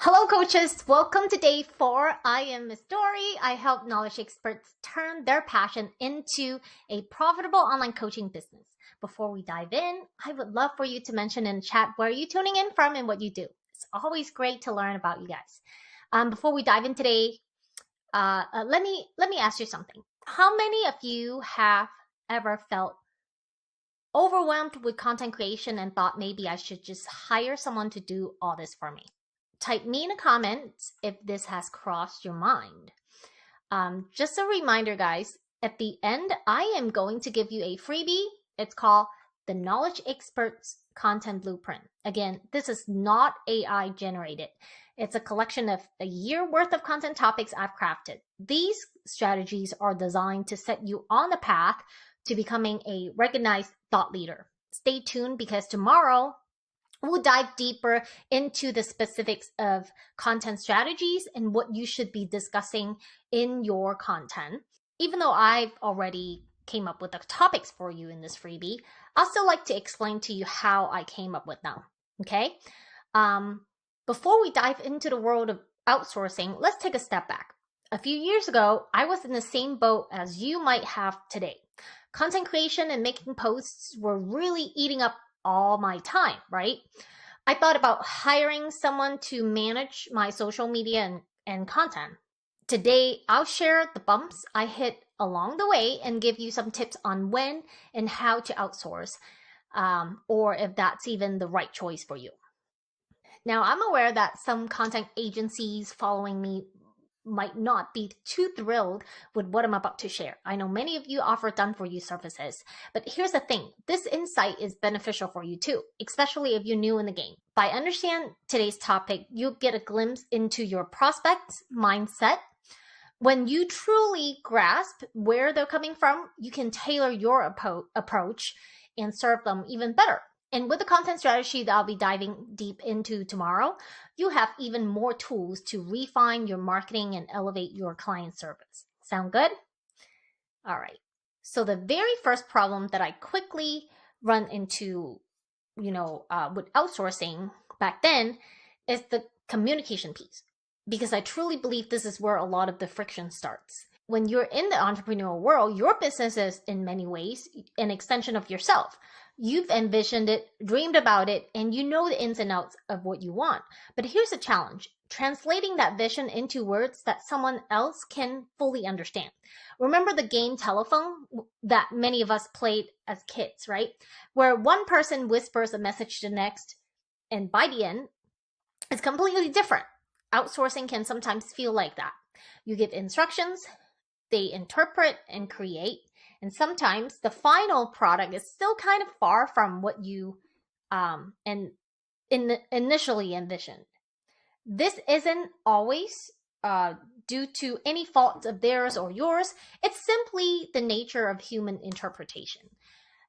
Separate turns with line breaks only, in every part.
Hello, coaches. Welcome to day 4. I am Miss Dory. I help knowledge experts turn their passion into a profitable online coaching business. Before we dive in, I would love for you to mention in the chat where you're tuning in from and what you do. It's always great to learn about you guys. Before we dive in today, let me ask you something. How many of you have ever felt overwhelmed with content creation and thought maybe I should just hire someone to do all this for me? Type me in the comments if this has crossed your mind. Just a reminder, guys, at the end, I am going to give you a freebie. It's called the Knowledge Experts Content Blueprint. Again, this is not AI generated. It's a collection of a year worth of content topics I've crafted. These strategies are designed to set you on the path to becoming a recognized thought leader. Stay tuned because tomorrow, we'll dive deeper into the specifics of content strategies and what you should be discussing in your content. Even though I've already came up with the topics for you in this freebie, I'll still like to explain to you how I came up with them, okay? Before we dive into the world of outsourcing, let's take a step back. A few years ago, I was in the same boat as you might have today. Content creation and making posts were really eating up all my time, right? I thought about hiring someone to manage my social media and content. Today, I'll share the bumps I hit along the way and give you some tips on when and how to outsource, or if that's even the right choice for you. Now, I'm aware that some content agencies following me might not be too thrilled with what I'm about to share. I know many of you offer done-for-you services, but here's the thing. This insight is beneficial for you too, especially if you're new in the game. By understanding today's topic, you'll get a glimpse into your prospect's mindset. When you truly grasp where they're coming from, you can tailor your approach and serve them even better. And with the content strategy that I'll be diving deep into tomorrow, you have even more tools to refine your marketing and elevate your client service. Sound good? All right. So the very first problem that I quickly run into, with outsourcing back then is the communication piece, because I truly believe this is where a lot of the friction starts. When you're in the entrepreneurial world, your business is in many ways an extension of yourself. You've envisioned it, dreamed about it, and you know the ins and outs of what you want. But here's the challenge: translating that vision into words that someone else can fully understand. Remember the game telephone that many of us played as kids, right? Where one person whispers a message to the next, and by the end, it's completely different. Outsourcing can sometimes feel like that. You give instructions, they interpret and create, and sometimes the final product is still kind of far from what you initially envisioned. This isn't always due to any fault of theirs or yours. It's simply the nature of human interpretation.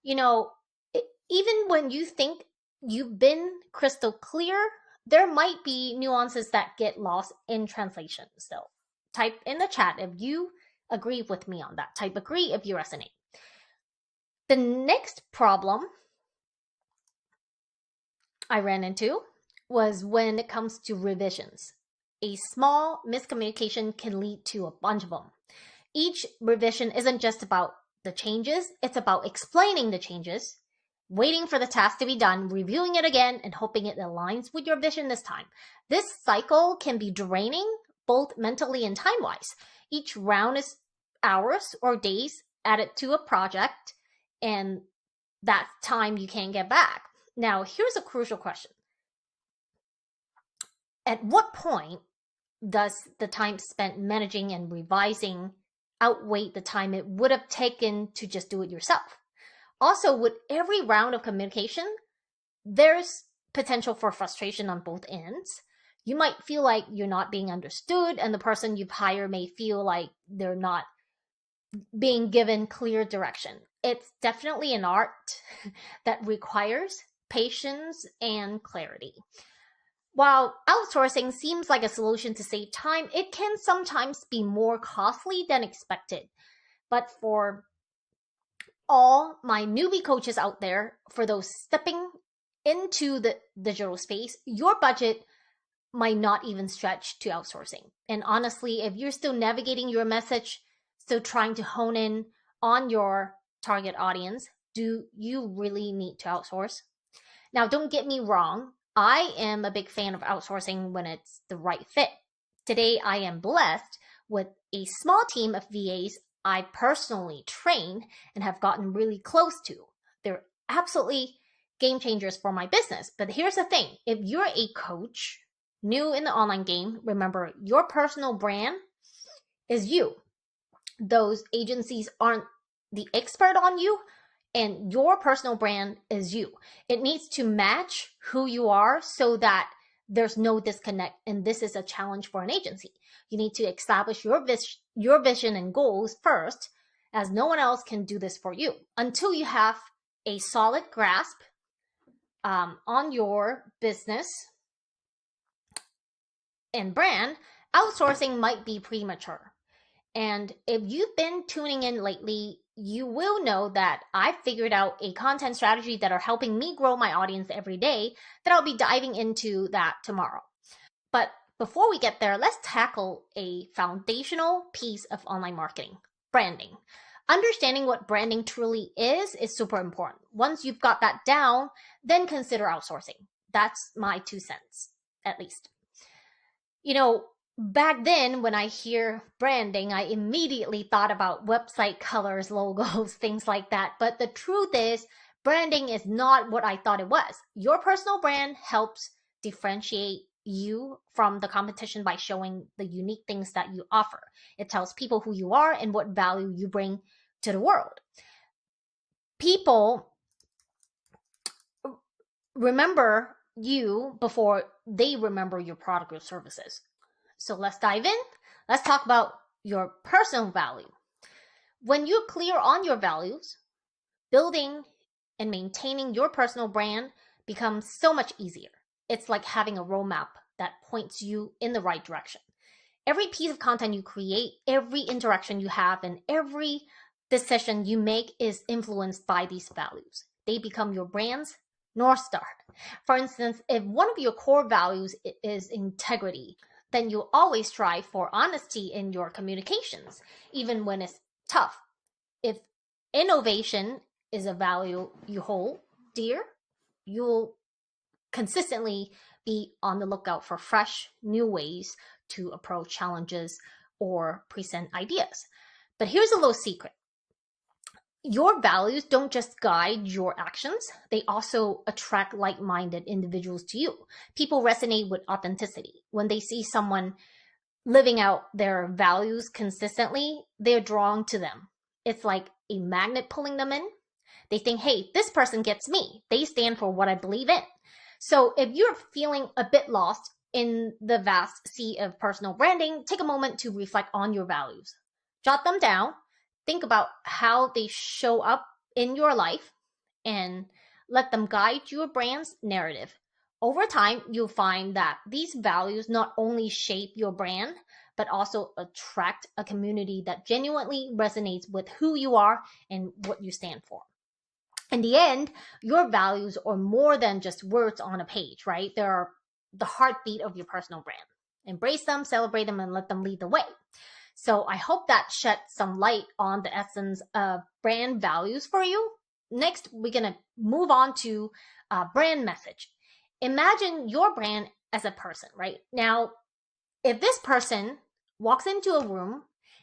Even when you think you've been crystal clear, there might be nuances that get lost in translation. So type in the chat if you agree with me on that. Type agree if you resonate. The next problem I ran into was when it comes to revisions. A small miscommunication can lead to a bunch of them. Each revision isn't just about the changes, it's about explaining the changes, waiting for the task to be done, reviewing it again, and hoping it aligns with your vision this time. This cycle can be draining, both mentally and time-wise. Each round is hours or days added to a project, and that time you can't get back. Now, here's a crucial question. At what point does the time spent managing and revising outweigh the time it would have taken to just do it yourself? Also, with every round of communication, there's potential for frustration on both ends. You might feel like you're not being understood, and the person you've hired may feel like they're not being given clear direction. It's definitely an art that requires patience and clarity. While outsourcing seems like a solution to save time, it can sometimes be more costly than expected. But for all my newbie coaches out there, for those stepping into the digital space, your budget might not even stretch to outsourcing. And honestly, if you're still navigating your message, still trying to hone in on your target audience, do you really need to outsource? Now, don't get me wrong, I am a big fan of outsourcing when it's the right fit. Today, I am blessed with a small team of VAs I personally train and have gotten really close to. They're absolutely game changers for my business. But here's the thing, if you're a coach new in the online game, remember your personal brand is you. Those agencies aren't the expert on you, and your personal brand is you. It needs to match who you are so that there's no disconnect. And this is a challenge for an agency. You need to establish your vision and goals first, as no one else can do this for you. Until you have a solid grasp on your business and brand, outsourcing might be premature. And if you've been tuning in lately, you will know that I've figured out a content strategy that are helping me grow my audience every day, that I'll be diving into that tomorrow. But before we get there, let's tackle a foundational piece of online marketing, branding. Understanding what branding truly is super important. Once you've got that down, then consider outsourcing. That's my 2 cents, at least. Back then, when I hear branding, I immediately thought about website colors, logos, things like that. But the truth is, branding is not what I thought it was. Your personal brand helps differentiate you from the competition by showing the unique things that you offer. It tells people who you are and what value you bring to the world. People remember you before they remember your product or services. So let's dive in. Let's talk about your personal value. When you're clear on your values, building and maintaining your personal brand becomes so much easier. It's like having a roadmap that points you in the right direction. Every piece of content you create, every interaction you have, and every decision you make is influenced by these values. They become your brand's North Star. For instance, if one of your core values is integrity, then you'll always strive for honesty in your communications, even when it's tough. If innovation is a value you hold dear, you'll consistently be on the lookout for fresh, new ways to approach challenges or present ideas. But here's a little secret. Your values don't just guide your actions, they also attract like-minded individuals to you. People resonate with authenticity. When they see someone living out their values consistently, they're drawn to them. It's like a magnet pulling them in. They think, hey, this person gets me. They stand for what I believe in. So if you're feeling a bit lost in the vast sea of personal branding, take a moment to reflect on your values. Jot them down. Think about how they show up in your life and let them guide your brand's narrative. Over time, you'll find that these values not only shape your brand, but also attract a community that genuinely resonates with who you are and what you stand for. In the end, your values are more than just words on a page, right? They're the heartbeat of your personal brand. Embrace them, celebrate them, and let them lead the way. So I hope that shed some light on the essence of brand values for you. Next, we're going to move on to brand message. Imagine your brand as a person, right? Now, if this person walks into a room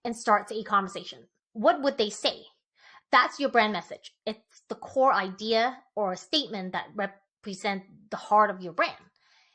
and starts a conversation, what would they say? That's your brand message. It's the core idea or a statement that represents the heart of your brand.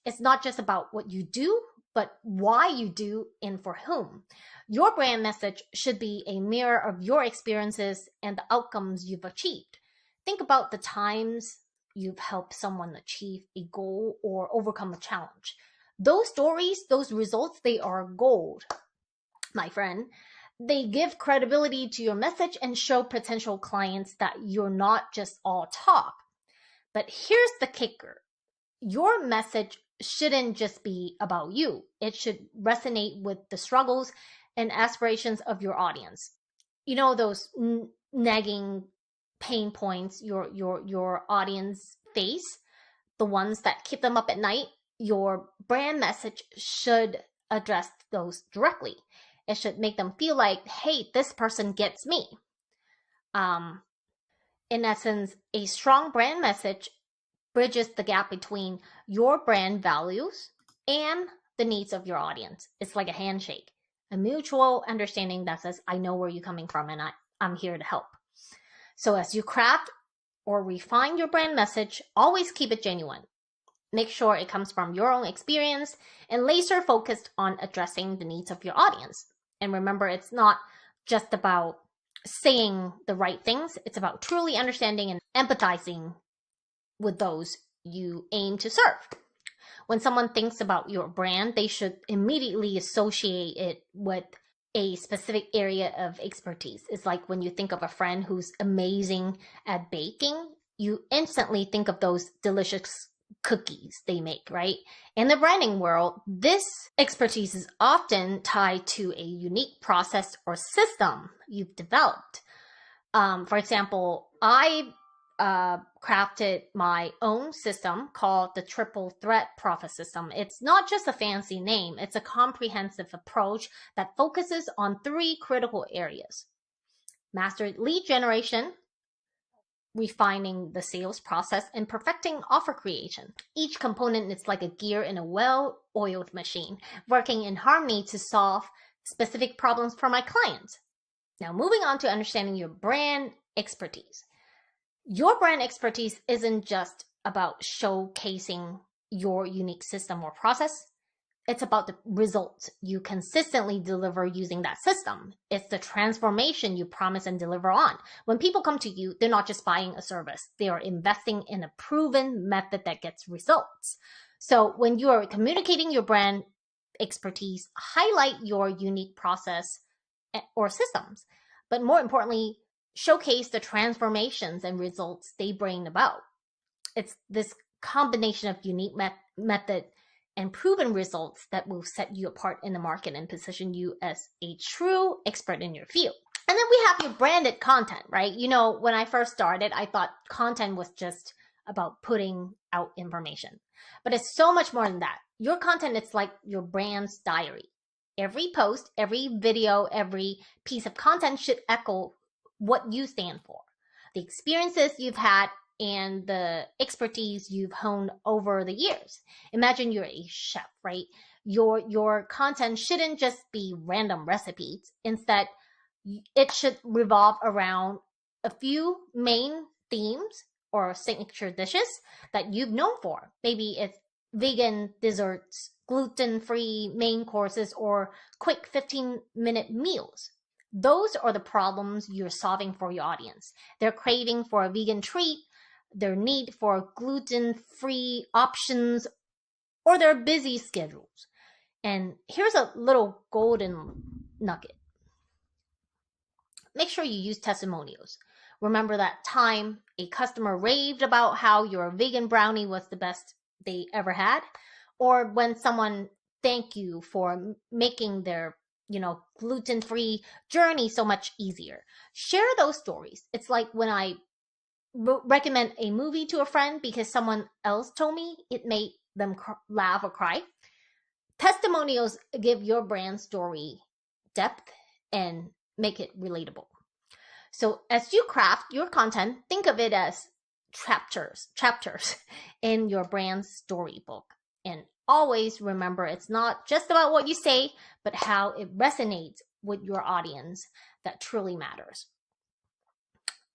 It's not just about what you do, but why you do and for whom. Your brand message should be a mirror of your experiences and the outcomes you've achieved. Think about the times you've helped someone achieve a goal or overcome a challenge. Those stories, those results, they are gold, my friend. They give credibility to your message and show potential clients that you're not just all talk. But here's the kicker. Your message shouldn't just be about you. It should resonate with the struggles and aspirations of your audience. You know, those nagging pain points your audience face, the ones that keep them up at night. your brand message should address those directly. It should make them feel like, hey, this person gets me. In essence, a strong brand message bridges the gap between your brand values and the needs of your audience. It's like a handshake, a mutual understanding that says, I know where you're coming from and I'm here to help. So as you craft or refine your brand message, always keep it genuine. Make sure it comes from your own experience and laser focused on addressing the needs of your audience. And remember, it's not just about saying the right things. It's about truly understanding and empathizing with those you aim to serve. When someone thinks about your brand, they should immediately associate it with a specific area of expertise. It's like when you think of a friend who's amazing at baking, you instantly think of those delicious cookies they make, right? In the branding world, this expertise is often tied to a unique process or system you've developed. For example, I crafted my own system called the Triple Threat Profit System. It's not just a fancy name, it's a comprehensive approach that focuses on 3 critical areas: mastered lead generation, refining the sales process, and perfecting offer creation. Each component is like a gear in a well-oiled machine, working in harmony to solve specific problems for my clients. Now, moving on to understanding your brand expertise. Your brand expertise isn't just about showcasing your unique system or process. It's about the results you consistently deliver using that system. It's the transformation you promise and deliver on. When people come to you, they're not just buying a service. They are investing in a proven method that gets results. So when you are communicating your brand expertise, highlight your unique process or systems. But more importantly, showcase the transformations and results they bring about. It's this combination of unique method and proven results that will set you apart in the market and position you as a true expert in your field. And then we have your branded content, right? You know, when I first started, I thought content was just about putting out information. But it's so much more than that. Your content is like your brand's diary. Every post, every video, every piece of content should echo what you stand for, the experiences you've had, and the expertise you've honed over the years. Imagine you're a chef, right? Your content shouldn't just be random recipes. Instead, it should revolve around a few main themes or signature dishes that you've known for. Maybe it's vegan desserts, gluten-free main courses, or quick 15-minute meals. Those are the problems you're solving for your audience. They're craving for a vegan treat, their need for gluten-free options, or their busy schedules. And here's a little golden nugget. Make sure you use testimonials. Remember that time a customer raved about how your vegan brownie was the best they ever had? Or when someone thanked you for making their gluten-free journey so much easier. Share those stories. It's like when I recommend a movie to a friend because someone else told me it made them laugh or cry. Testimonials give your brand story depth and make it relatable. So as you craft your content, think of it as chapters in your brand storybook. And always remember, it's not just about what you say, but how it resonates with your audience that truly matters.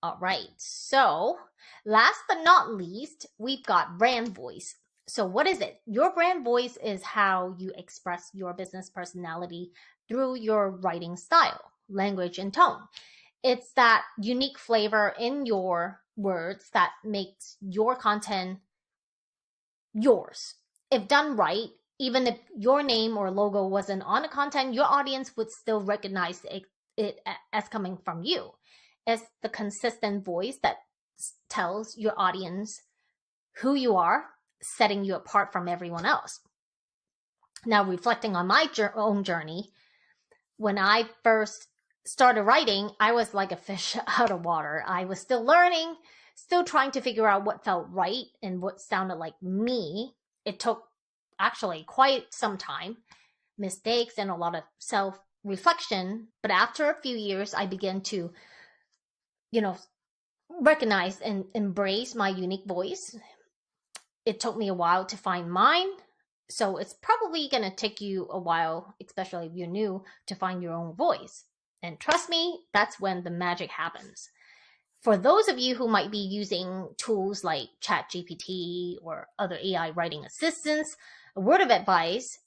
All right, so last but not least, we've got brand voice. So what is it? Your brand voice is how you express your business personality through your writing style, language, and tone. It's that unique flavor in your words that makes your content yours. If done right, even if your name or logo wasn't on the content, your audience would still recognize it as coming from you. It's the consistent voice that tells your audience who you are, setting you apart from everyone else. Now, reflecting on my own journey, when I first started writing, I was like a fish out of water. I was still learning, still trying to figure out what felt right and what sounded like me. It took, actually quite some time, mistakes and a lot of self-reflection. But after a few years, I began to, recognize and embrace my unique voice. It took me a while to find mine. So it's probably going to take you a while, especially if you're new, to find your own voice. And trust me, that's when the magic happens. For those of you who might be using tools like ChatGPT or other AI writing assistants, a word of advice: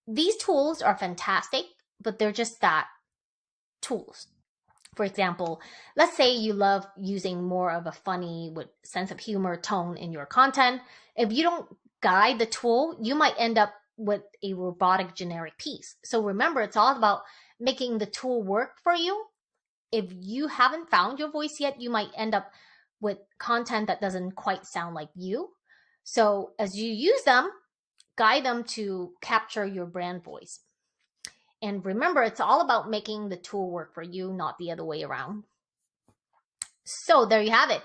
these tools are fantastic, but they're just that, tools. For example, let's say you love using more of a funny with sense of humor tone in your content. If you don't guide the tool, you might end up with a robotic generic piece. So remember, it's all about making the tool work for you. If you haven't found your voice yet, you might end up with content that doesn't quite sound like you. So as you use them, guide them to capture your brand voice. And remember, it's all about making the tool work for you, not the other way around. So there you have it.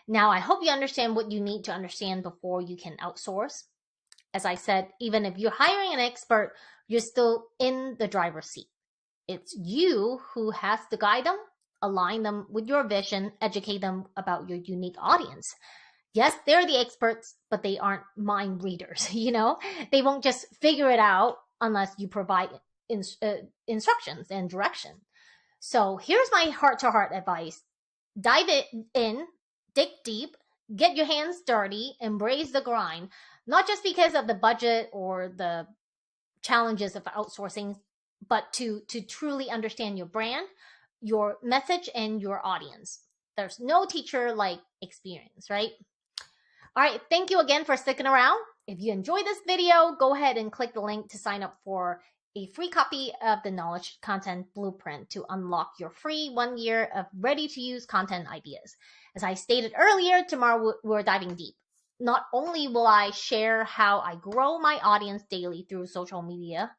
Now, I hope you understand what you need to understand before you can outsource. As I said, even if you're hiring an expert, you're still in the driver's seat. It's you who has to guide them, align them with your vision, educate them about your unique audience. Yes, they're the experts, but they aren't mind readers, They won't just figure it out unless you provide instructions and direction. So here's my heart-to-heart advice. Dive in, dig deep, get your hands dirty, embrace the grind, not just because of the budget or the challenges of outsourcing, but to truly understand your brand, your message, and your audience. There's no teacher like experience, right? All right, thank you again for sticking around. If you enjoyed this video, go ahead and click the link to sign up for a free copy of the Knowledge Content Blueprint to unlock your free 1 year of ready-to-use content ideas. As I stated earlier, tomorrow we're diving deep. Not only will I share how I grow my audience daily through social media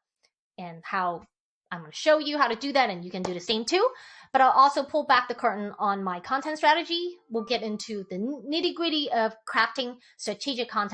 and how I'm going to show you how to do that, and you can do the same too, but I'll also pull back the curtain on my content strategy. We'll get into the nitty-gritty of crafting strategic content